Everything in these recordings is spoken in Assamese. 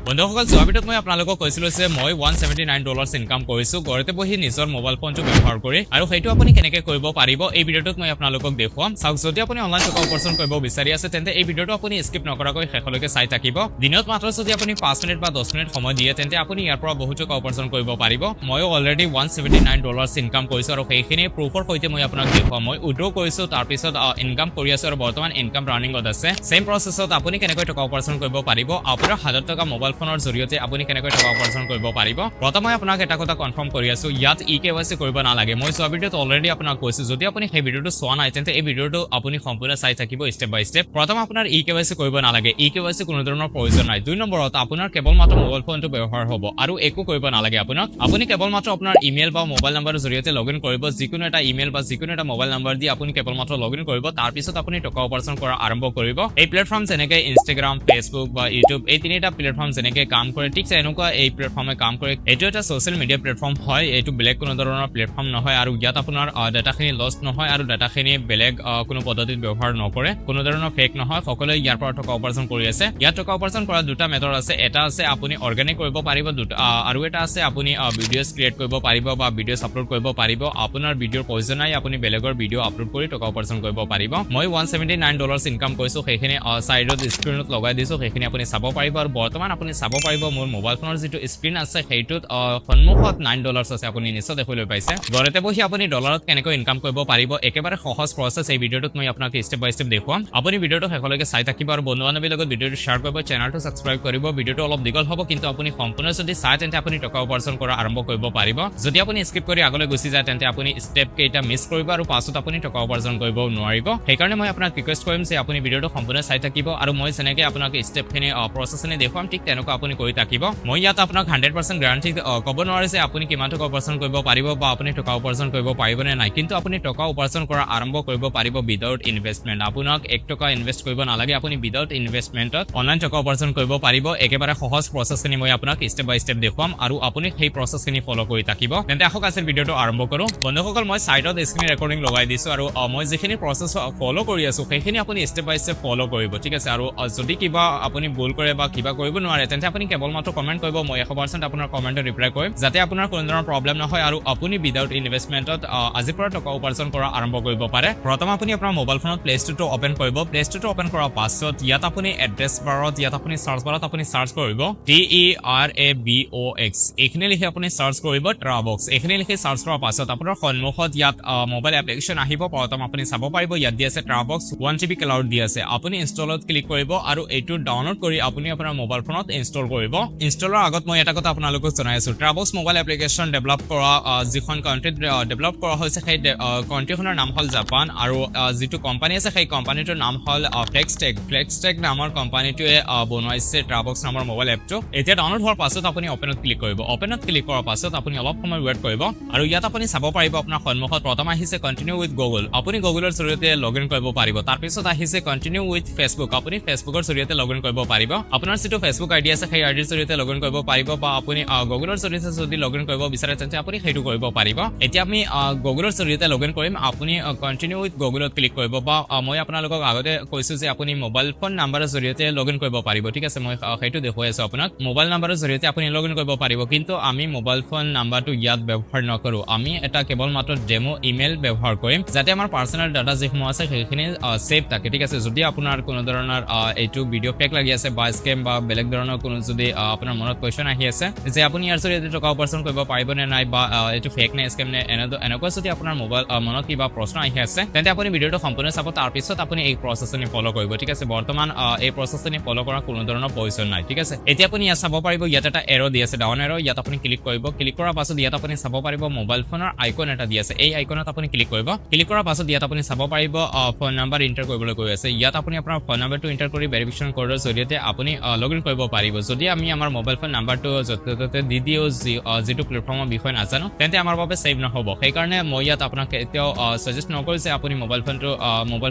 বন্ধুসকল যোৱা ভিডিঅ'ত মই আপোনালোকক কৈছিলো যে মই $179 ইনকাম কৰিছো ঘৰতে বহি নিজৰ মোবাইল ফোনটো ব্যৱহাৰ কৰি আৰু সেইটো আপুনি কেনেকৈ কৰিব পাৰিব এই ভিডিঅ'টোত মই আপোনালোকক দেখুৱাম চাওক যদি আপুনি অনলাইন টকা উপাৰ্জন কৰিব বিচাৰি আছে তেন্তে এই ভিডিঅ'টো আপুনি স্কিপ নকৰাকৈ শেষলৈকে চাই থাকিব দিনত মাত্ৰ যদি আপুনি 5 মিনিট বা 10 মিনিট সময় দিয়ে তেন্তে আপুনি ইয়াৰ পৰা বহুত টকা উপাৰ্জন কৰিব পাৰিব মই অলৰেডি $179 ইনকাম কৰিছো আৰু সেইখিনি প্ৰুফৰ সৈতে মই আপোনাক দেখুৱাম মই উইথড্ৰ কৰিছো তাৰ পিছত ইনকাম কৰি আছো আৰু বৰ্তমান ইনকাম ৰানিংত আছে সেম প্ৰসেছত আপুনি কেনেকৈ টকা উপাৰ্জন কৰিব পাৰিব আপোনাৰ হাতত থকা মোবাইল ফোনৰ জৰিয়তে আপুনি কেনেকৈ টকা উপাৰ্জন কৰিব পাৰিব প্ৰথমে আপোনাক এটা কথা কনফাৰ্ম কৰি আছো ইয়াত ইকেৱাইসি কৰিব নালাগে মই যোৱা ভিডিঅ'ত অলৰেডি আপোনাক কৈছো যদি আপুনি সেই ভিডিঅ'টো চোৱা নাই তেন্তে এই ভিডিঅ'টো আপুনি সম্পূৰ্ণ চাই থাকিব ষ্টেপ বাই ষ্টেপ প্ৰথম আপোনাৰ ইকেৱাইসি কৰিব নালাগে ইকেৱাইসি কোনো ধৰণৰ প্ৰয়োজন নাই দুই নম্বৰত আপোনাৰ কেৱল মাত্ৰ মোবাইল ফোনটো ব্যৱহাৰ হ'ব আৰু একো কৰিব নালাগে আপোনাক আপুনি কেৱল মাত্ৰ আপোনাৰ ইমেইল বা মোবাইল নাম্বাৰৰ জৰিয়তে লগইন কৰিব যিকোনো এটা ইমেইল বা যিকোনো এটা মোবাইল নাম্বাৰ দি আপুনি কেৱল মাত্ৰ লগইন কৰিব তাৰ পিছত আপুনি টকা উপাৰ্জন কৰা আৰম্ভ কৰিব এই প্লেটফৰ্ম যেনেকৈ ইনষ্টাগ্ৰাম ফেচবুক বা ইউটিউব এই তিনিটা প্লেটফৰ্ম যেনেকৈ কাম কৰে ঠিক এনেকুৱা এই প্লেটফৰ্মে কাম কৰে এইটো এটা সোশ্যাল মিডিয়া প্লেটফৰ্ম হয় এইটো বেলেগ কোনো ধৰণৰ প্লেটফৰ্ম নহয় আৰু ইয়াত আপোনাৰ ডাটাখিনি লষ্ট নহয় আৰু ডাটাখিনি বেলেগ কোনো পদ্ধতিত ব্যৱহাৰ নকৰে কোনো ধৰণৰ ফেক নহয় সকলোৱে ইয়াৰ পৰা টকা উপাৰ্জন কৰি আছে ইয়াত টকা উপাৰ্জন কৰা দুটা মেথড আছে এটা আছে আপুনি অৰ্গেনিক কৰিব পাৰিব আৰু এটা আছে আপুনি ভিডিঅ'ছ ক্ৰিয়েট কৰিব পাৰিব বা ভিডিঅ'ছ আপলোড কৰিব পাৰিব আপোনাৰ ভিডিঅ'ৰ প্ৰয়োজন নাই আপুনি বেলেগৰ ভিডিঅ' আপলোড কৰি টকা উপাৰ্জন কৰিব পাৰিব মই $179 ইনকাম কৰিছো সেইখিনি সাইডত স্ক্ৰিনত লগাই দিছো সেইখিনি আপুনি চাব পাৰিব আৰু বৰ্তমান আপুনি চাব পাৰিব মোৰ মোবাইল ফোনৰ যিটো স্ক্ৰিন আছে সেইটোত সন্মুখত $9 আছে আপুনি নিশ্চয় দেখিবলৈ পাইছে ঘৰতে বহি আপুনি ডলাৰত কেনেকৈ ইনকাম কৰিব পাৰিব একেবাৰে সহজ প্ৰচেছ এই ভিডিঅ'টোত মই আপোনাক ষ্টেপ বাই ষ্টেপ দেখুৱাম আপুনি ভিডিঅ'টো শেষলৈকে চাই থাকিব আৰু বন্ধু বান্ধৱীৰ লগত ভিডিঅ'টো শ্বেয়াৰ কৰিব চেনেলটো ছাবস্ক্ৰাইব কৰিব ভিডিঅ'টো অলপ দীঘল হ'ব কিন্তু আপুনি সম্পূৰ্ণ যদি চাই তেন্তে আপুনি টকা উপাৰ্জন কৰা আৰম্ভ কৰিব পাৰিব যদি আপুনি স্কিপ কৰি আগলৈ গুচি যায় তেন্তে আপুনি ষ্টেপ কেইটা মিছ কৰিব আৰু পাছত আপুনি টকা উপাৰ্জন কৰিব নোৱাৰিব সেইকাৰণে মই আপোনাক ৰিকুৱেষ্ট কৰিম যে আপুনি ভিডিঅ'টো সম্পূৰ্ণ চাই থাকিব আৰু মই যেনেকৈ আপোনাক ষ্টেপখিনি প্ৰচেছখিনি দেখুৱাম ঠিক তেনেকুৱা আপুনি কৰি থাকিব মই ইয়াত আপোনাক 100% গ্যাৰান্টি ক'ব নোৱাৰে যে আপুনি কিমান টকা উপাৰ্জন কৰিব পাৰিব বা আপুনি টকা উপাৰ্জন কৰিব পাৰিবনে নাই কিন্তু আপুনি টকা উপাৰ্জন কৰা আৰম্ভ কৰিব পাৰিব উইদাউট ইনভেষ্টমেণ্ট আপোনাক 1 টকা ইনভেষ্ট কৰিব নালাগে আপুনি উইদাউট ইনভেষ্টমেণ্টত অনলাইন টকা উপাৰ্জন কৰিব পাৰিব একেবাৰে সহজ প্ৰচেছখিনি মই আপোনাক ষ্টেপ বাই ষ্টেপ দেখুৱাম আৰু আপুনি সেই প্ৰচেছখিনি ফলো কৰি থাকিব তেন্তে আহক আজিৰ ভিডিঅ'টো আৰম্ভ কৰোঁ বন্ধুসকল মই সাইডত স্ক্ৰিন ৰেকৰ্ডিং লগাই দিছো আৰু মই যিখিনি প্ৰচেছ ফলো কৰি আছো সেইখিনি আপুনি ষ্টেপ বাই ষ্টেপ ফলো কৰিব ঠিক আছে আৰু যদি কিবা আপুনি ভুল কৰে বা কিবা কৰিব নোৱাৰে তেন্তে আপুনি কেৱল মাত্ৰ কমেন্ট কৰিব মই 100% আপোনাৰ কমেন্টত ৰিপ্লাই কৰিম যাতে আপোনাৰ কোনো ধৰণৰ প্ৰবলেম নহয় আৰু আপুনি উইদাউট ইনভেষ্টমেণ্টত আজিৰ পৰা টকা উপাৰ্জন কৰা আৰম্ভ কৰিব পাৰে প্ৰথম আপুনি আপোনাৰ মোবাইল ফোনত প্লে ষ্টৰটো ওপেন কৰিব প্লে ষ্টৰটো ওপেন কৰাৰ পাছত ইয়াত আপুনি এড্ৰেছ বাৰত ইয়াত আপুনি সাৰ্চ বাৰত আপুনি সাৰ্চ কৰিব TERABOX এইখিনি লিখি আপুনি সাৰ্চ কৰিব ট্ৰাবক্স এইখিনি লিখি সাৰ্চ কৰাৰ পাছত আপোনাৰ সন্মুখত ইয়াত মোবাইল এপ্লিকেশ্যন আহিব প্ৰথম আপুনি চাব পাৰিব ইয়াত দি আছে ট্ৰাবক্স 1GB ক্লাউড দি আছে আপুনি ইনষ্টলত ক্লিক কৰিব আৰু এইটো ডাউনলোড কৰি আপুনি আপোনাৰ মোবাইল ফোনত ইনষ্টল কৰিব ইনষ্টলৰ আগত মই এটা কথা আপোনালোকক জনাই আছো ট্ৰাবক্স মোবাইল এপ্লিকেশ্যন ডেভেলপ কৰা যিখন কাণ্ট্ৰিত ডেভেলপ কৰা হৈছে সেই কাণ্ট্ৰিখনৰ নাম হ'ল জাপান আৰু যিটো কোম্পানী আছে সেই কোম্পানীটোৰ নাম হ'ল ফ্লেক্সটেক নামৰ কোম্পানীটোৱে বনাইছে ট্ৰাবক্স নামৰ মোবাইল এপটো এতিয়া ডাউনলোড হোৱাৰ পাছত আপুনি ওপেনত ক্লিক কৰিব ওপেনত ক্লিক কৰাৰ পাছত আপুনি অলপ সময় ৱেইট কৰিব আৰু ইয়াত আপুনি চাব পাৰিব আপোনাৰ সন্মুখত প্ৰথম আহিছে কন্টিনিউ উইথ গুগল আপুনি গুগলৰ জৰিয়তে লগইন কৰিব পাৰিব তাৰ পিছত আহিছে কন্টিনিউ উইথ ফেচবুক আপুনি ফেচবুকৰ জৰিয়তে লগইন কৰিব পাৰিব আপোনাৰ যিটো ফেচবুক আইডি আছে সেই আইডিৰ জৰিয়তে লগইন কৰিব পাৰিব বা আপুনি গুগলৰ জৰিয়তে যদি লগইন কৰিব বিচাৰে তেন্তে আপুনি সেইটো কৰিব পাৰিব এতিয়া আমি গুগলৰ জৰিয়তে লগইন কৰিম আপুনি কন্টিনিউ উইথ গুগলত ক্লিক কৰিব বা মই আপোনালোকক আগতে কৈছো যে আপুনি মোবাইল ফোন নাম্বাৰৰ জৰিয়তে লগইন কৰিব পাৰিব ঠিক আছে মই সেইটো দেখুৱাই আছো আপোনাক মোবাইল নাম্বাৰৰ জৰিয়তে আপুনি লগইন কৰিব পাৰিব কিন্তু আমি মোবাইল ফোন নাম্বাৰটো ইয়াত ব্যৱহাৰ নকৰো আমি এটা কেৱল মাত্ৰ ডেমো ইমেইল ব্যৱহাৰ কৰিম যাতে আমাৰ পাৰ্সোনাল ডাটা যিসমূহ আছে সেইখিনি সেভ থাকে ঠিক আছে যদি আপোনাৰ কোনো ধৰণৰ এইটো ভিডিঅ' ফেক লাগি আছে বা স্কেম বা বেলেগ ধৰণৰ কোনো যদি আপোনাৰ মনত কোৱেশ্চন আহি আছে যে আপুনি ইয়াৰ জৰিয়তে টকা উপাৰ্জন কৰিব পাৰিবনে নাই বা এইটো ফেক নে স্কেম নে এনেকুৱা যদি আপোনাৰ মোবাইল মনত কিবা প্ৰশ্ন আহি আছে তেন্তে আপুনি ভিডিঅ'টো সম্পূৰ্ণ চাব তাৰ পিছত আপুনি এই প্ৰচেছখিনি ফলো কৰিব ঠিক আছে বৰ্তমান এই প্ৰচেছখিনি ফলো কৰা কোনো ধৰণৰ প্ৰয়োজন নাই ঠিক আছে এতিয়া আপুনি ইয়াত চাব পাৰিব ইয়াত এটা এৰো দি আছে ডাউন এৰো ইয়াত আপুনি ক্লিক কৰিব ক্লিক কৰাৰ পাছত ইয়াত আপুনি চাব পাৰিব মোবাইল ফোনৰ আইকন এটা দি আছে এই আইকনত আপুনি ক্লিক কৰিব ক্লিক কৰাৰ পাছত ইয়াত আপুনি চাব পাৰিব ফোন নাম্বাৰ এন্টাৰ কৰিবলৈ কৈ আছে ইয়াত আপুনি আপোনাৰ ফোন নাম্বাৰটো এন্টাৰ কৰি ভেৰিফিকেশ্যন কোডৰ জৰিয়তে আপুনি লগইন কৰিব পাৰিব যদি আমি আমাৰ মোবাইল ফোন নাম্বাৰটো য'তে দি দিও যিটো প্লেটফৰ্মৰ বিষয়ে নাজানো তেন্তে আমাৰ বাবে সেভ নহ'ব সেইকাৰণে মই ইয়াত আপোনাক এতিয়াও সাজেষ্ট নকৰো যে আপুনি মোবাইল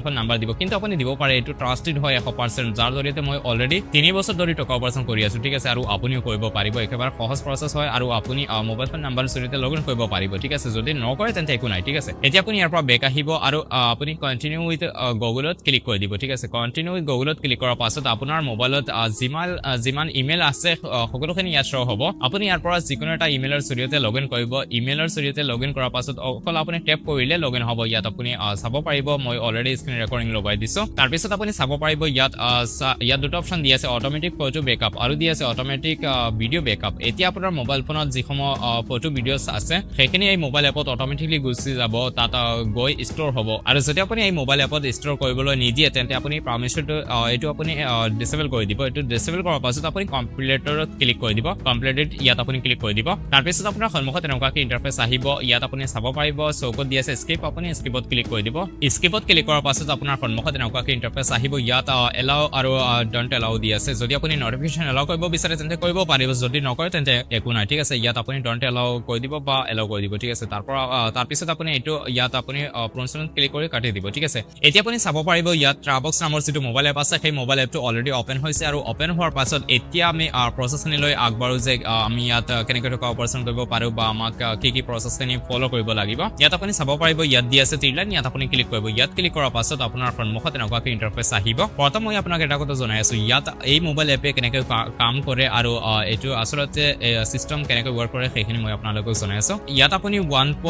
ফোন নাম্বাৰ দিব কিন্তু আপুনি দিব পাৰে এইটো ট্ৰাষ্টেড হয় 100% যাৰ জৰিয়তে মই অলৰেডি 3 বছৰ ধৰি টকা উপাৰ্জন কৰি আছো ঠিক আছে আৰু আপুনিও কৰিব পাৰিব একেবাৰে সহজ প্ৰচেছ হয় আৰু আপুনি মোবাইল ফোন নাম্বাৰৰ জৰিয়তে লগইন কৰিব পাৰিব ঠিক আছে যদি নকৰে তেন্তে একো নাই ঠিক আছে এতিয়া আপুনি ইয়াৰ পৰা বেক আহিব আৰু আপুনি কন্টিনিউ উইথ গুগলত ক্লিক কৰি দিব ঠিক আছে কন্টিনিউ উইথ গুগলত ক্লিক কৰাৰ পাছত আপোনাৰ মোবাইলত যিমান যিমান ইমেইল আছে সকলোখিনি ইয়াত শ্ব' হ'ব আপুনি ইয়াৰ পৰা যিকোনো এটা ইমেইলৰ জৰিয়তে লগইন কৰিব ইমেইলৰ জৰিয়তে লগইন কৰাৰ পাছত অকল আপুনি টেপ কৰিলে লগইন হ'ব ইয়াত আপুনি চাব পাৰিব মই অলৰেডি স্ক্ৰীন ৰেকৰ্ডিং লগাই দিছো তাৰ পিছত আপুনি চাব পাৰিব ইয়াত দুটা অপচন দি আছে অটোমেটিক ফটো বেকআপ আৰু দি আছে অটোমেটিক ভিডিঅ' বেকআপ এতিয়া আপোনাৰ মোবাইল ফোনত যিসমূহ ফটো ভিডিঅ'ছ আছে সেইখিনি এই মোবাইল এপত অটোমেটিকলি গুচি যাব তাত গৈ ষ্ট'ৰ হ'ব আৰু যদি আপুনি এই মোবাইল এপত ষ্ট'ৰ কৰিবলৈ নিদিয়ে তেন্তে আপুনি পাৰমিশনটো এইটো আপুনি ডিসেবল কৰি দিব এইটো ডিসেবল কৰাৰ পাছত আপুনি কমপ্লিটৰত ক্লিক কৰি দিব কমপ্লিটেড ইয়াত আপুনি ক্লিক কৰি দিব তাৰ পিছত আপোনাৰ সন্মুখত এনেকুৱাকৈ ইন্টাৰফেস আহিব ইয়াত আপুনি চাব পাৰিব চৌকত দি আছে স্কিপ আপুনি স্কিপত ক্লিক কৰি দিব স্কিপত ক্লিক কৰাৰ পাছত আপোনাৰ সন্মুখত এনেকুৱাকৈ ইন্টাৰফেস আহিব ইয়াত এলাও আৰু ডন্ট এলাও দি আছে যদি আপুনি নটিফিকেশন এলাও কৰিব বিচাৰে তেন্তে কৰিব পাৰিব যদি নকৰে তেন্তে একো নাই ঠিক আছে ইয়াত আপুনি ডন্ট এলাও কৰি দিব বা এলাও কৰি দিব ঠিক আছে তাৰ পিছত আপুনি এইটো ইয়াত আপুনি প্ৰনচনত ক্লিক কৰি কাটি দিব ঠিক আছে এতিয়া আপুনি চাব পাৰিব ইয়াত ট্ৰাবক্স নামৰ যিটো মোবাইল এপ আছে সেই মোবাইল এপটো অলৰেডি ওপেন হৈছে আৰু ওপেন হোৱাৰ পাছত এতিয়া আমি প্ৰসেছখিনি আগবাঢ়ো যে আমি ইয়াত কেনেকৈ টকা অপাৰেচন কৰিব পাৰো বা আমাক কি প্ৰসেছখিনি ফলো কৰিব লাগিব ইয়াত আপুনি চাব পাৰিব ইয়াত দি আছে ত্ৰিলাইন ইয়াত আপুনি ক্লিক কৰিব ইয়াত ক্লিক কৰাৰ পাছত আপোনাৰ সন্মুখত এনেকুৱাকৈ ইন্টাৰফেস আহিব প্ৰথম মই আপোনাক এটা কথা জনাই আছো ইয়াত এই মোবাইল এপে কেনেকৈ কাম কৰে আৰু এইটো আসলতে সিস্টেম কেনেকৈ ওয়াৰ্ক কৰে সেইখিনি মই আপোনালোকক জনাই আছো ইয়াত আপুনি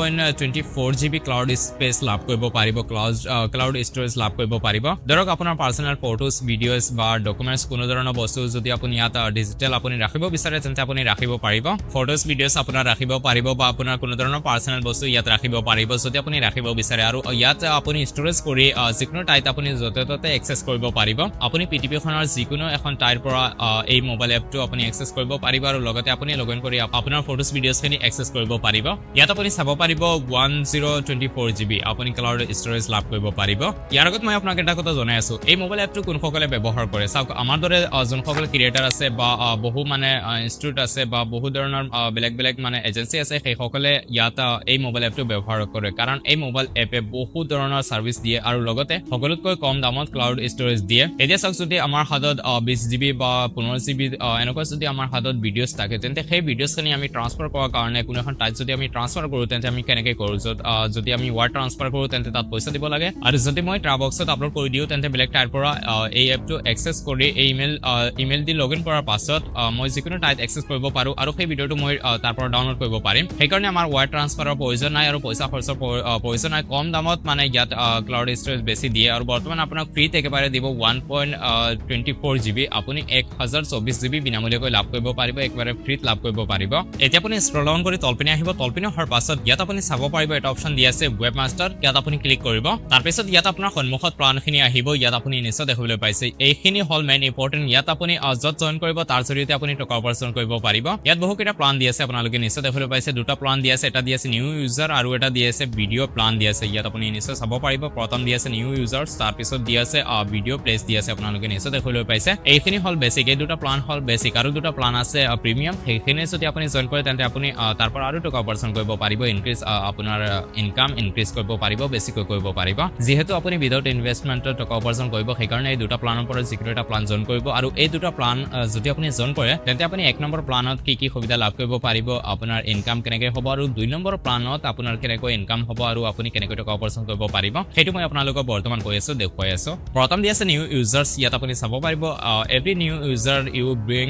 1.24 GB ক্লাউড স্পেস লাভ কৰিব পাৰিব ক্লাউড ষ্টৰেজ লাভ কৰিব পাৰিব ধৰক আপোনাৰ পাৰ্সোনাল ফটোজ ভিডিঅ'জ বা ডকুমেন্টছ কোনো ধৰণৰ বস্তু যদি আপুনি ইয়াত ডিজিটেল আপুনি ৰাখিব বিচাৰে তেন্তে আপুনি ৰাখিব পাৰিব ফটোজ ভিডিঅ'জ আপোনাৰ ৰাখিব পাৰিব বা আপোনাৰ কোনো ধৰণৰ পাৰ্সোনাল বস্তু ইয়াত ৰাখিব পাৰিব যদি আপুনি ৰাখিব বিচাৰে আৰু ইয়াত আপুনি ষ্টৰেজ কৰি যিকোনো টাইত আপুনি য'তে ত'তে এক্সেছ কৰিব পাৰিব আপুনি পৃথিৱীখনৰ যিকোনো এখন টাইৰ পৰা এই মোবাইল এপটো আপুনি এক্সেছ কৰিব পাৰিব আৰু লগতে আপুনি লগইন কৰি আপোনাৰ ফটোজ ভিডিঅ'জখিনি এক্সেছ কৰিব পাৰিব ইয়াত আপুনি চাব পাৰিব 1024 GB আপুনি ক্লাউড ষ্টৰেজ লাভ কৰিব পাৰিব ইয়াৰ আগত মই আপোনাক এটা কথা জনাই আছো এই মোবাইল এপটো কোনসকলে ব্যৱহাৰ কৰে চাওক আমাৰ দৰে যোনসকল ক্ৰিয়েটাৰ আছে বা বহু মানে ইনষ্টিটিউট আছে বা বহু ধৰণৰ বেলেগ মানে এজেন্সি আছে সেইসকলে ইয়াত এই মোবাইল এপটো ব্যৱহাৰ কৰে কাৰণ এই মোবাইল এপে বহু ধৰণৰ সাৰ্ভিস দিয়ে আৰু লগতে সকলোতকৈ কম দামত ক্লাউড ষ্টৰেজ দিয়ে এতিয়া চাওক যদি আমাৰ হাতত 20 GB বা 15 GB এনেকুৱা যদি আমাৰ হাতত ভিডিঅ'ছ থাকে তেন্তে সেই ভিডিঅ'ছখিনি আমি ট্ৰান্সফাৰ কৰাৰ কাৰণে কোনো এখন টাইপ যদি আমি ট্ৰান্সফাৰ কৰোঁ তেন্তে আমি কেনেকৈ কৰোঁ যদি আমি ৱাৰ্ড ট্ৰান্সফাৰ কৰোঁ তেন্তে তাত পইচা দিব লাগে আৰু যদি মই ট্ৰাবক্সত আপলোড কৰি দিওঁ তেন্তে বেলেগ টাইৰ পৰা এই এপটো এক্সেছ কৰি এই ইমেইল দি লগইন কৰাৰ পাছত মই যিকোনো টাইত এক্সেছ কৰিব পাৰোঁ আৰু সেই ভিডিঅ'টো মই তাৰ পৰা ডাউনলোড কৰিব পাৰিম সেইকাৰণে আমাৰ ৱাৰ্ড ট্ৰান্সফাৰৰ প্ৰয়োজন নাই আৰু পইচা খৰচৰ প্ৰয়োজন নাই কম দামত মানে ইয়াত ক্লাউড ষ্টৰেজ বেছি দিয়ে আৰু বৰ্তমান আপোনাক ফ্ৰীত একেবাৰে দিব 1.24 GB আপুনি 1024 GB বিনামূলীয়াকৈ লাভ কৰিব পাৰিব একেবাৰে ফ্ৰীত লাভ কৰিব পাৰিব এতিয়া আপুনি স্ক্ৰল ডাউন কৰি তলপিনে আহিব তলপিনে অহাৰ পাছত ইয়াত আপুনি চাব পাৰিব এটা অপচন দি আছে ৱেব মাষ্টাৰ ইয়াত আপুনি ক্লিক কৰিব তাৰ পিছত ইয়াত আপোনাৰ সন্মুখত প্লানখিনি আহিব ইয়াত আপুনি নিশ্চয় দেখিবলৈ পাইছে এইখিনি হল মেইন ইম্পৰ্টেন্ট ইয়াত আপুনি য'ত জয়েন কৰিব তাৰ জৰিয়তে আপুনি টকা উপাৰ্জন কৰিব পাৰিব ইয়াত বহুকেইটা প্লান দি আছে আপোনালোকে নিশ্চয় দেখিবলৈ পাইছে দুটা প্লান দি আছে এটা দি আছে নিউ ইউজাৰ আৰু এটা দি আছে ভিডিঅ' প্লান দি আছে ইয়াত আপুনি নিশ্চয় চাব পাৰিব প্ৰথম দি আছে নিউ ইউজাৰ্ছ তাৰ পিছত দি আছে ভিডিঅ' প্লেচ দি আছে আপোনালোকে নিশ্চয় দেখিবলৈ পাইছে এইখিনি হল বেসিক এই দুটা প্লান হল বেসিক আৰু দুটা প্লান আছে প্ৰিমিয়াম সেইখিনি যদি আপুনি জয়েন কৰে তেন্তে আপুনি তাৰ পৰা আৰু টকা উপাৰ্জন কৰিব পাৰিব ইনক্ৰিজ আপোনাৰ ইনকাম ইনক্ৰিজ কৰিব পাৰিব বেছিকৈ কৰিব পাৰিব যেহেতু আপুনি উইদাউট ইনভেষ্টমেন্টত টকা উপাৰ্জন কৰিব সেইকাৰণে এই দুটা প্লানৰ পৰা যিকোনো এটা প্লান জয়েন কৰিব আৰু এই দুটা প্লান যদি আপুনি জয়েন কৰে তেন্তে আপুনি এক নম্বৰ প্লানত কি সুবিধা লাভ কৰিব পাৰিব আপোনাৰ ইনকাম কেনেকৈ হ'ব আৰু দুই নম্বৰ প্লানত আপোনাৰ কেনেকৈ ইনকাম হ'ব আৰু আপুনি কেনেকৈ টকা উপাৰ্জন কৰিব পাৰিব সেইটো মই আপোনালোকক বৰ্তমান কৈ আছো দেখুৱাই আছো প্ৰথম দি আছে নিউ ইউজাৰ্ছ ইয়াত আপুনি চাব পাৰিব every new user you bring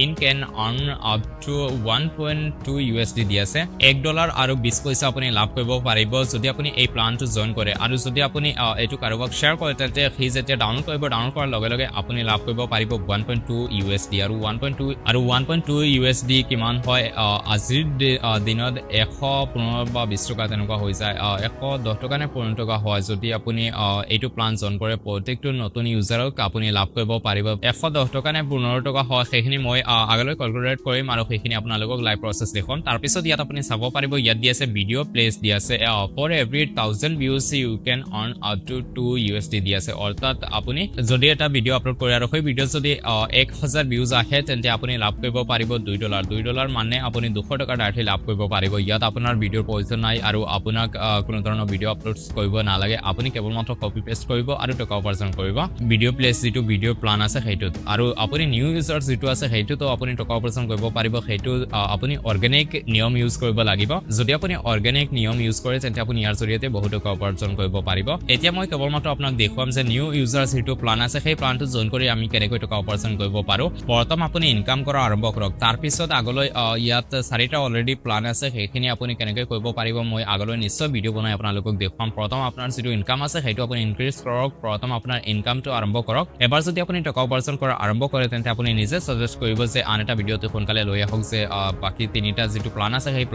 in can earn up to 1.2 USD দি আছে $1 আৰু 20 পইচা আপুনি লাভ কৰিব পাৰিব যদি আপুনি এই প্লানটো জয়েন কৰে আৰু যদি আপুনি এইটো কাৰোবাক শ্বেয়াৰ কৰে তেন্তে সি যেতিয়া ডাউনলোড কৰিব ডাউনলোড কৰাৰ লগে লগে আপুনি লাভ কৰিব পাৰিব 1.2 USD আৰু 1.2 USD কিমান হয় আজিৰ দিনত 115 বা 20 টকা তেনেকুৱা হৈ যায় 110 টকা নে 15 টকা হয় যদি আপুনি এইটো প্লান জয়েন কৰে প্ৰত্যেকটো নতুন ইউজাৰক আপুনি লাভ কৰিব পাৰিব 110 টকা নে 15 টকা হয় সেইখিনি মই আগলৈ ক্যালকুলেট কৰিম আৰু সেইখিনি আপোনালোকক লাইভ প্ৰসেছ দেখুৱাম তাৰ পিছত ইয়াত আপুনি চাব পাৰিব ইয়াত দি আছে ভিডিঅ' প্লেচ দি আছে for every 1000 views you can earn up to 2 USD দি আছে অৰ্থাৎ আপুনি যদি এটা ভিডিঅ' আপলোড কৰে আৰু সেই ভিডিঅ' যদি 1000 ভিউজ আহে তেন্তে আপুনি লাভ কৰিব পাৰিব $2 মানে আপুনি 200 টকা ডাইৰেক্টলি লাভ কৰিব পাৰিব ইয়াত আপোনাৰ ভিডিঅ'ৰ প্ৰয়োজন নাই আৰু আপোনাক কোনো ধৰণৰ ভিডিঅ' আপলোড কৰিব নালাগে আপুনি কেৱল মাত্ৰ কপি পেষ্ট কৰিব আৰু টকা উপাৰ্জন কৰিব ভিডিঅ' প্লেচ যিটো ভিডিঅ' প্লান আছে সেইটোত আৰু আপুনি নিউ ইউজাৰ যিটো আছে সেইটোতো আপুনি টকা উপাৰ্জন কৰিব পাৰিব সেইটো আপুনি অৰ্গেনিক নিয়ম ইউজ কৰিব লাগিব যদি আপুনি অৰ্গেনিক নিয়ম ইউজ কৰে তেন্তে আপুনি ইয়াৰ জৰিয়তে বহুত টকা উপাৰ্জন কৰিব পাৰিব এতিয়া মই কেৱল মাত্ৰ আপোনাক দেখুৱাম যে নিউ ইউজাৰ যিটো প্লান আছে সেই প্লানটো জয়েন কৰি আমি কেনেকৈ টকা উপাৰ্জন কৰিব পাৰো প্ৰথম আপুনি ইনকাম কৰা আৰম্ভ কৰক তাৰ পিছত আগলৈ ইয়াত চাৰিটা অলৰেডি প্লান আছে সেইখিনি আপুনি কেনেকৈ কৰিব পাৰিব মই আগলৈ নিশ্চয় ভিডিও বনাই আপোনালোকক দেখুৱাম প্ৰথম আপোনাৰ যিটো ইনকাম আছে সেইটো আপুনি ইনক্ৰিজ কৰক প্ৰথম আপোনাৰ ইনকামটো আৰম্ভ কৰক এবাৰ যদি আপুনি টকা উপাৰ্জন কৰা আৰম্ভ কৰে তেন্তে আপুনি নিজে সাজেষ্ট কৰিব যে আন এটা ভিডিওতে সোনকালে লৈ আহক যে বাকি তিনিটা যেটো প্লান আছে সেই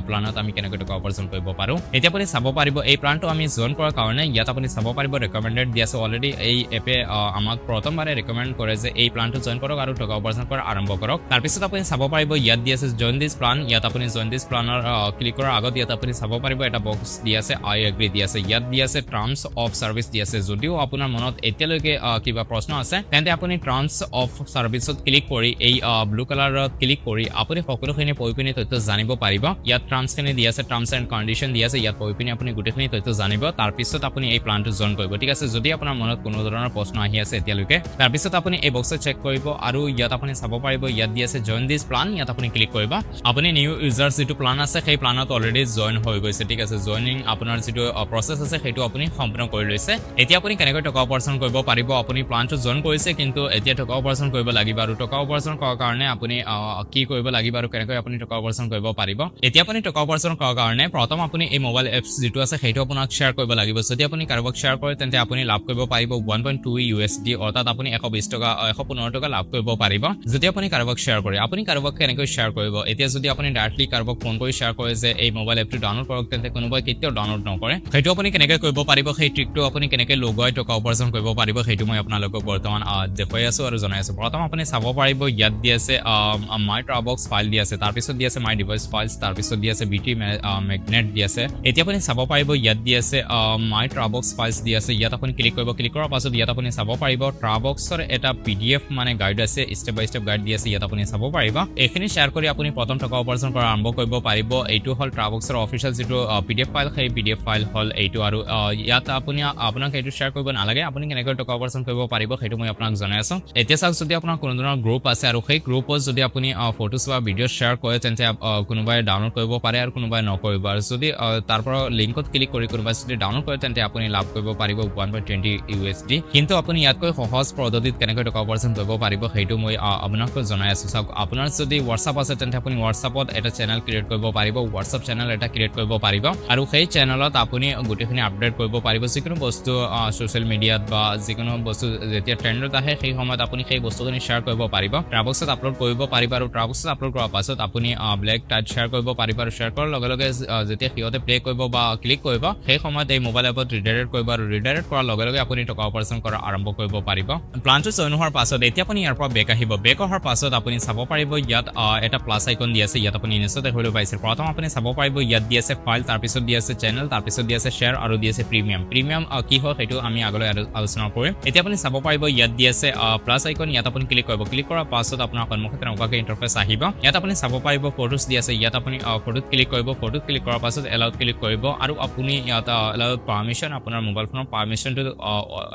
প্লানত আমি কেনেকৈ টকা উপাৰ্জন কৰিব পাৰো এতিয়া আপুনি চাব পাৰিব এই প্লানটো আমি জয়েন কৰাৰ কাৰণে ইয়াত আপুনি চাব পাৰিব ৰেকমেন্ডেড দি আছে অলৰেডি এই এপে আমাক প্ৰথমবাৰে ৰেকমেন্ড কৰে যে এই প্লানটো জয়েন কৰক আৰু টকা উপাৰ্জন কৰা আৰম্ভ কৰক তাৰ পিছত আপুনি চাব পাৰিব ইয়াত দি আছে জয়েন দিস প্লান ইয়াত আপুনি জয়েন দিস প্লানৰ ক্লিক কৰাৰ আগত ইয়াত আপুনি চাব পাৰিব এটা বক্স দি আছে আই এগ্ৰি দি আছে ইয়াত দি আছে টাৰ্মছ অফ সাৰ্ভিস দি আছে যদিও আপোনাৰ মনত এতিয়ালৈকে কিবা প্ৰশ্ন আছে তেন্তে আপুনি টাৰ্মছ অফ সাৰ্ভিসত ক্লিক কৰি এই ব্লু কালাৰত ক্লিক কৰি আপুনি সকলোখিনি পইপিনি তথ্য জানিব পাৰিব ইয়াত টাৰ্মছখিনি দি আছে টাৰ্মছ এণ্ড কণ্ডিশ্যন দি আছে ইয়াত পইপিনি আপুনি গোটেইখিনি তথ্য জানিব তাৰ পিছত আপুনি এই প্লানটো জয়েন কৰিব ঠিক আছে যদি আপোনাৰ মনত কোনো ধৰণৰ প্ৰশ্ন আহি আছে এতিয়ালৈকে তাৰ পিছত আপুনি এই বক্সত চেক কৰিব আৰু ইয়াত আপুনি চাব পাৰিব ইয়াত দি আছে জয়েন দিস প্লান ইয়াত আপুনি ক্লিক কৰিব আপুনি নিউ ইউজাৰ যেটো প্লান আছে সেই প্লানত অলৰেডি জয়েন হৈ গৈছে ঠিক আছে জয়েনিং আপোনাৰ যেটো প্ৰসেস আছে সেইটো আপুনি সম্পূৰ্ণ কৰি লৈছে এতিয়া আপুনি কেনেকৈ টকা উপাৰ্জন কৰিব পাৰিব আপুনি প্লানটো জয়েন কৰিছে কিন্তু এতিয়া টকা উপাৰ্জন কৰিব লাগিব আৰু টকা উপাৰ্জন কৰাৰ কাৰণে আপুনি কি কৰিব লাগিব আৰু কেনেকৈ আপুনি টকা উপাৰ্জন কৰিব পাৰিব এতিয়া আপুনি টকা উপাৰ্জন কৰাৰ কাৰণে প্ৰথম আপুনি এই মোবাইল এপছ যেটো আছে সেইটো আপোনাক শেয়াৰ কৰিব লাগিব যদি আপুনি কাৰোবাক শেয়াৰ কৰে তেন্তে আপুনি লাভ কৰিব পাৰিব 1.2 USD অৰ্থাৎ আপুনি 120 টকা 115 টকা লাভ কৰিব পাৰিব যদি আপুনি কাৰোবাক শেয়াৰ কৰে আপুনি কাৰোবাক কেনেকৈ শেয়াৰ কৰিব এতিয়া যদি আপুনি ডাইৰেক্টলি কাৰোবাক ফোন কৰি শেয়াৰ কৰে যে এই মোবাইল এপটো ডাউনলোড কৰক তেন্তে কোনোবাই কেতিয়াও ডাউনলোড নকৰে সেইটো আপুনি কেনেকৈ কৰিব পাৰিব সেই ট্ৰিকটো আপুনি কেনেকৈ লগাই টকা উপাৰ্জন কৰিব পাৰিব সেইটো মই আপোনালোকক বৰ্তমান দেখুৱাই আছো আৰু জনাই আছো প্ৰথম আপুনি চাব পাৰিব ইয়াত দি আছে মাই ট্ৰাবক্স ফাইল দি আছে তাৰ পিছত দি আছে মাই ডিভাইস ফাইলছ তাৰ পিছত দি আছে বিটি মেগনেট দি আছে এতিয়া আপুনি চাব পাৰিব ইয়াত দি আছে মাই ট্ৰাবক্স ফাইলছ দি আছে ইয়াত আপুনি ক্লিক কৰিব ক্লিক কৰাৰ পাছত ইয়াত আপুনি চাব পাৰিব ট্ৰাবক্সৰ এটা PDF মানে গাইড আছে স্টেপ বাই স্টেপ গাইড দি আছে ইয়াত আপুনি চাব পাৰিব এখিনি শেয়াৰ কৰি আপুনি প্ৰথম টকা উপাৰ্জন কৰা আৰম্ভ কৰিব পাৰিব এইটো হল ট্ৰাবক্সৰ অফিচিয়েল যেটো PDF ফাইল সেই PDF ফাইল হল এইটো আৰু ইয়াত আপুনি আপোনাক এইটো শেয়াৰ কৰিব নালাগে আপুনি কেনেকৈ টকা উপাৰ্জন কৰিব পাৰিব সেইটো মই আপোনাক জনাই আছো এতিয়া চাওক যদি আপোনাৰ কোনো ধৰণৰ গ্ৰুপ আছে আৰু সেই গ্ৰুপত যদি আপুনি ফটোছ বা ভিডিঅ' শেয়াৰ কৰে তেন্তে কোনোবাই ডাউনলোড কৰিব পাৰে আৰু কোনোবাই নকৰিব আৰু যদি তাৰ পৰা লিংকত ক্লিক কৰি কোনোবাই যদি ডাউনলোড কৰে তেন্তে আপুনি লাভ কৰিব পাৰিব 1.20 USD কিন্তু আপুনি ইয়াতকৈ সহজ পদ্ধতিত কেনেকৈ টকা উপাৰ্জন কৰিব পাৰিব সেইটো মই আপোনাক জনাই আছো চাওক আপোনাৰ যদি WhatsApp আছে তেন্তে আপুনি WhatsAppত এটা চেনেল ক্ৰিয়েট কৰিব পাৰিব WhatsApp চেনেল এটা ক্ৰিয়েট কৰিব পাৰিব আৰু সেই চেনেলত আপুনি গোটেইখিনি আপডেট কৰিব পাৰিব যিকোনো বস্তু সোশ্যাল মিডিয়াত বা যিকোনো বস্তু যেতিয়া ট্ৰেন্ডত আহে সেই সময়ত আপুনি সেই বস্তুখিনি শেয়াৰ কৰিব পাৰিব ট্ৰাবক্সত আপলোড কৰিব পাৰিব আৰু ট্ৰাবক্সত আপলোড কৰাৰ পাছত আপুনি ব্লেক টাইট শেয়াৰ কৰিব পাৰিব আৰু শেয়াৰ কৰাৰ লগে লগে যেতিয়া সিহঁতে প্লে কৰিব বা ক্লিক কৰিব সেই সময়ত এই মোবাইল এপত ৰিডাইৰেক্ট কৰিব আৰু ৰিডাইৰেক্ট কৰাৰ লগে লগে আপুনি টকা উপাৰ্জন কৰা আৰম্ভ কৰিব পাৰিব প্লানটো জয়েন হোৱাৰ পাছত এতিয়া আপুনি ইয়াৰ পৰা বেক আহিব বেক হোৱাৰ পাছত আপুনি চাব পাৰিব ইয়াত এটা প্লাস আইকন দি আছে ইয়াত আপুনি নিশ্চয় দেখিবলৈ পাইছে প্ৰথম আপুনি চাব পাৰিব ইয়াত দি আছে ফাইল তাৰ পিছত দি আছে চেনেল তাৰ পিছত দি আছে শেয়াৰ আৰু দি আছে প্ৰিমিয়াম কি হয় সেইটো আমি আগলৈ আলোচনা কৰিম এতিয়া আপুনি চাব পাৰিব ইয়াত দি আছে প্লাস আইকন ইয়াত আপুনি ক্লিক কৰিব ক্লিক কৰাৰ পাছত আপোনাৰ সন্মুখত এনেকুৱাকৈ ইন্টাৰফেস আহিব ইয়াত আপুনি চাব পাৰিব ফটোছ দি আছে ইয়াত আপুনি ফটোত ক্লিক কৰিব ফটোত ক্লিক কৰাৰ পাছত এলাউড ক্লিক কৰিব আৰু আপুনি ইয়াত এলাউড পাৰমিশন আপোনাৰ মোবাইল ফোনৰ পাৰমিশনটো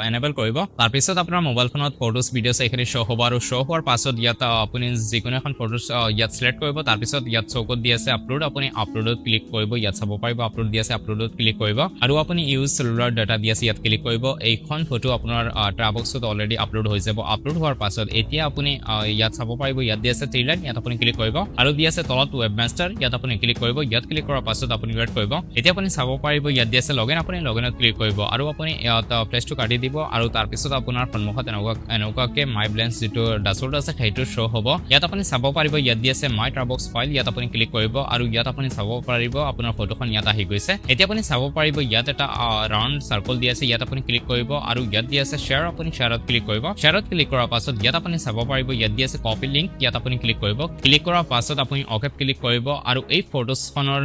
এনেবল কৰিব তাৰ পিছত আপোনাৰ মোবাইল ফোনত ফটোছ ভিডিঅ'ছ এইখিনি শ্ব' হ'ব আৰু শ্ব' হোৱাৰ পাছত ইয়াত আপুনি যিকোনো এখন ফটোছ ইয়াত সিলেক্ট কৰিব তাৰ পিছত ইয়াত চৌকত দি আছে আপলোড আপুনি আপলোডত ক্লিক কৰিব ইয়াত চাব পাৰিব আপলোড দি আছে আপলোডত ক্লিক কৰিব আৰু আপুনি ইউজ সেলুলাৰ ডাটা দি আছে ইয়াত ক্লিক কৰিব এইখন ফটো আপোনাৰ ট্ৰাবক্সত অলৰেডি আপলোড হৈ যাব আপলোড হোৱাৰ পাছত এতিয়া আপুনি ইয়াত চাব পাৰিব ইয়াত দি আছে 3 লাইন ইয়াত আপুনি ক্লিক কৰিব আৰু দি আছে তলত ৱেবমাষ্টাৰ ইয়াত আপুনি ক্লিক কৰিব ইয়াত ক্লিক কৰাৰ পাছত আপুনি ৱেট কৰিব এতিয়া আপুনি চাব পাৰিব ইয়াত দি আছে লগইন আপুনি লগইনত ক্লিক কৰিব আৰু আপুনি ইয়াত প্লেসটো কাটি দিব আৰু তাৰ পিছত আপোনাৰ সন্মুখত এনেকুৱাকে মাই ব্লেন্স যেটো ডাছবৰ্ড আছে সেইটো শ্ব' হ'ব ইয়াত আপুনি চাব পাৰিব ইয়াত দি আছে মাই ট্ৰাবক্স ফাইল ইয়াত আপুনি ক্লিক কৰিব আৰু ইয়াত আপুনি চাব পাৰিব আপোনাৰ ফটোখন ইয়াত আহি গৈছে এতিয়া আপুনি চাব পাৰিব ইয়াত এটা ৰাউণ্ড সাৰ্কেল দি আছে ইয়াত আপুনি ক্লিক কৰিব আৰু ইয়াত দি আছে শেয়াৰ আপুনি শেয়াৰত ক্লিক কৰিব শেয়াৰত ক্লিক কৰাৰ পাছত ইয়াত আপুনি চাব পাৰিব ইয়াত দি আছে কপি লিংক ইয়াত আপুনি ক্লিক কৰিব ক্লিক কৰাৰ পাছত আপুনি ওকে ক্লিক কৰিব আৰু এই ফটোছখনৰ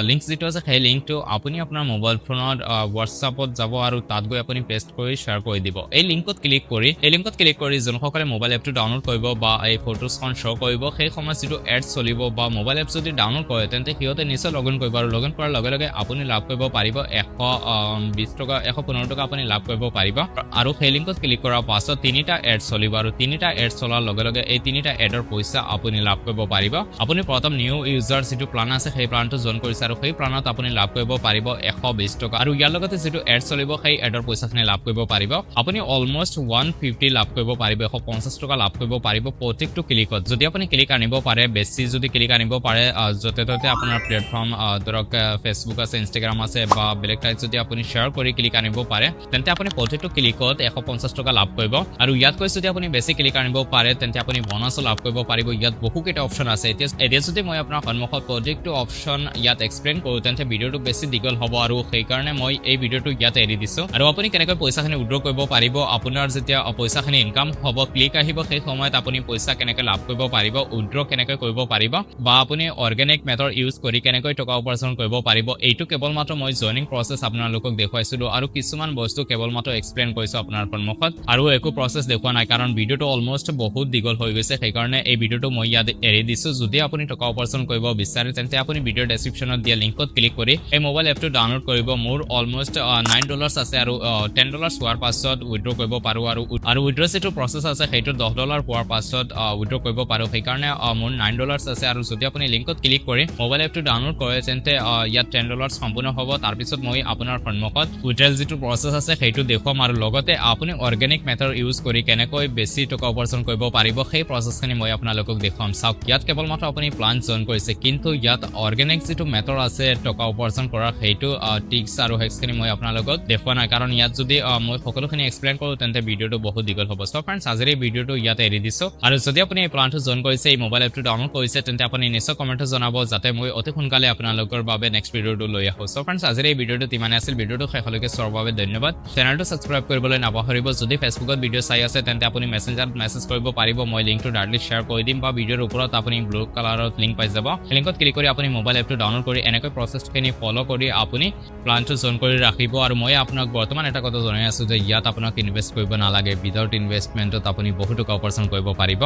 লিংক যেটো আছে সেই লিংকটো আপুনি আপোনাৰ মোবাইল ফোনত WhatsAppত যাব আৰু তাত গৈ আপুনি পেষ্ট কৰি শেয়াৰ কৰি দিব এই লিংকত ক্লিক কৰি যোনসকলে মোবাইল এপটো ডাউনলোড কৰিব বা এই ফটোছখন শ্ব' কৰিব সেই সময়ত যেটো এড চলিব বা মোবাইল এপ যদি ডাউনলোড কৰে তেন্তে সিহঁতে নিশ্চয় লগইন কৰিব আৰু লগইন কৰাৰ লগে লগে আপুনি লাভ কৰিব পাৰিব 120 টকা 115 টকা আপুনি লাভ কৰিব পাৰিব আৰু সেই লিংকত ক্লিক কৰাৰ পাছত তিনিটা এড চলিব আৰু তিনিটা এড চলাৰ লগে লগে এই তিনিটা এডৰ পইচা আপুনি লাভ কৰিব পাৰিব আপুনি প্ৰথম নিউ ইউজাৰ যেটো প্লান আছে সেই প্লানটো জয়েন কৰিছে আৰু সেই প্লানত আপুনি লাভ কৰিব পাৰিব 120 টকা আৰু ইয়াৰ লগতে যেটো এড চলিব সেই এডৰ পইচাখিনি লাভ কৰিব পাৰিব আপুনি অলমোষ্ট 150 লাভ কৰিব পাৰিব 150 টকা লাভ কৰিব পাৰিব প্ৰত্যেকটো ক্লিকত যদি আপুনি ক্লিক আনিব পাৰে বেছি যদি ক্লিক আনিব পাৰে যতে ততে আপোনাৰ প্লেটফৰ্ম ধৰক ফেসবুক আছে ইনষ্টাগ্ৰাম আছে বা বেলেগ টাইপ যদি আপুনি শ্বেয়াৰ কৰি ক্লিক আনিব পাৰে তেন্তে আপুনি প্ৰত্যেকটো ক্লিকত 150 টকা লাভ কৰিব আৰু ইয়াত কৈ যদি আপুনি বেছি ক্লিক আনিব পাৰে তেন্তে আপুনি বোনাছ লাভ কৰিব পাৰিব ইয়াত বহুকেইটা অপচন আছে এতিয়া যদি মই আপোনাৰ সন্মুখত প্ৰত্যেকটো অপচন ইয়াত এক্সপ্লেইন কৰো তেন্তে ভিডিওটো বেছি দীঘল হ'ব আৰু সেই কাৰণে মই এই ভিডিওটো ইয়াত এৰি দিছো আৰু আপুনি কেনেকৈ পইচাখিনি উইথড্ৰ কৰিব পাৰিব আপোনাৰ যেতিয়া পইচাখিনি ইনকাম হ'ব ক্লিক আহিব সেই সময়ত আপুনি পইচা কেনেকৈ লাভ কৰিব পাৰিব উইথড্ৰ কেনেকৈ কৰিব পাৰিব বা আপুনি অৰ্গেনিক মেথড ইউজ কৰি কেনেকৈ টকা উপাৰ্জন কৰিব পাৰিব এইটো কেৱল মাত্ৰ মই জয়নিং প্ৰসেছ আপোনালোকক দেখুৱাইছিলো আৰু কিছুমান বস্তু কেৱল মাত্ৰ এক্সপ্লেইন কৰিছো আপোনাৰ সন্মুখত আৰু একো প্ৰসেছ দেখুৱা নাই কাৰণ ভিডিওটো অলমোষ্ট বহুত দীঘল হৈ গৈছে সেই কাৰণে এই ভিডিওটো মই ইয়াত এৰি দিছো যদি আপুনি টকা উপাৰ্জন কৰিব বিচাৰে তেন্তে আপুনি ভিডিও ডেসক্ৰিপচনত দিয়া লিংকত ক্লিক কৰি এই মোবাইল এপটো ডাউনলোড কৰিব মোৰ অলমোষ্ট $9 আছে আৰু $10 হোৱাৰ পাছত উইথড্ৰ কৰিব পাৰো আৰু উইথড্ৰ যেটো প্ৰসেছ আছে সেইটো $10 হোৱাৰ পাছত উইথড্ৰ কৰিব পাৰো সেই কাৰণে মোৰ $9 আছে আৰু যদি আপুনি লিংকত ক্লিক কৰি মোবাইল এপটো ডাউনলোড কৰে তেন্তে ইয়াত $10 সম্পূৰ্ণ হ'ব তাৰ পিছত মই আপোনাৰ সন্মুখত উইথড্ৰ যেটো প্ৰসেছ আছে সেইটো দেখুৱাম আৰু লগতে আপুনি অৰ্গেনিক মেথড ইউজ কৰি কেনেকৈ বেছি টকা উপাৰ্জন কৰিব পাৰিব সেই প্ৰসেছখিনি মই আপোনালোকক দেখুৱাম চাওক ইয়াত কেৱল মাত্ৰ আপুনি প্লান জয়েন কৰিছে কিন্তু ইয়াত অৰ্গেনিক যেটো মেথড আছে টকা উপাৰ্জন কৰাৰ সেইটো টিপছ আৰু হেক্সখিনি মই আপোনালোকক দেখুৱা নাই কাৰণ ইয়াত যদি মই সকলোখিনি এক্সপ্লেইন কৰো তেন্তে ভিডিওটো বহুত দীঘল হ'ব সো ফ্ৰেণ্ডছ আজিৰ এই ভিডিওটো ইয়াত এৰি দিছো আৰু যদি আপুনি এই প্লানটো জয়েন কৰিছে এই মোবাইল এপটো ডাউনলোড কৰিছে তেন্তে আপুনি নিশ্চয় কমেন্টত জনাব যাতে মই অতি সোনকালে আপোনালোকৰ বাবে নেক্সট ভিডিওটো লৈ আহো সো ফ্ৰেণ্ডছ আজিৰ এই ভিডিওটো তিমানে আছিল ভিডিওটো শেষলৈকে চোৱাৰ বাবে ধন্যবাদ চেনেলটো সাবস্ক্ৰাইব কৰিবলৈ নাপাহৰিব যদি ফেসবুকত ভিডিও চাই আছে তেন্তে আপুনি মেসেঞ্জাৰত মেসেজ কৰিব পাৰিব মই লিংকটো ডাইৰেক্টলি শ্বেয়াৰ কৰি দিম বা ভিডিওৰ ওপৰত আপুনি ব্লু কালাৰত লিংক পাই যাব লিংকত ক্লিক কৰি আপুনি মোবাইল এপটো ডাউনলোড কৰি এনেকৈ প্ৰসেছখিনি ফলো কৰি আপুনি প্লানটো জয়েন কৰি ৰাখিব আৰু মই আপোনাক বৰ্তমান এটা কথা জনাই আছো যে ইয়াত আপোনাক ইনভেষ্ট কৰিব নালাগে উইদাউট ইনভেষ্টমেন্টত আপুনি বহুত টকা উপাৰ্জন কৰিব পাৰিব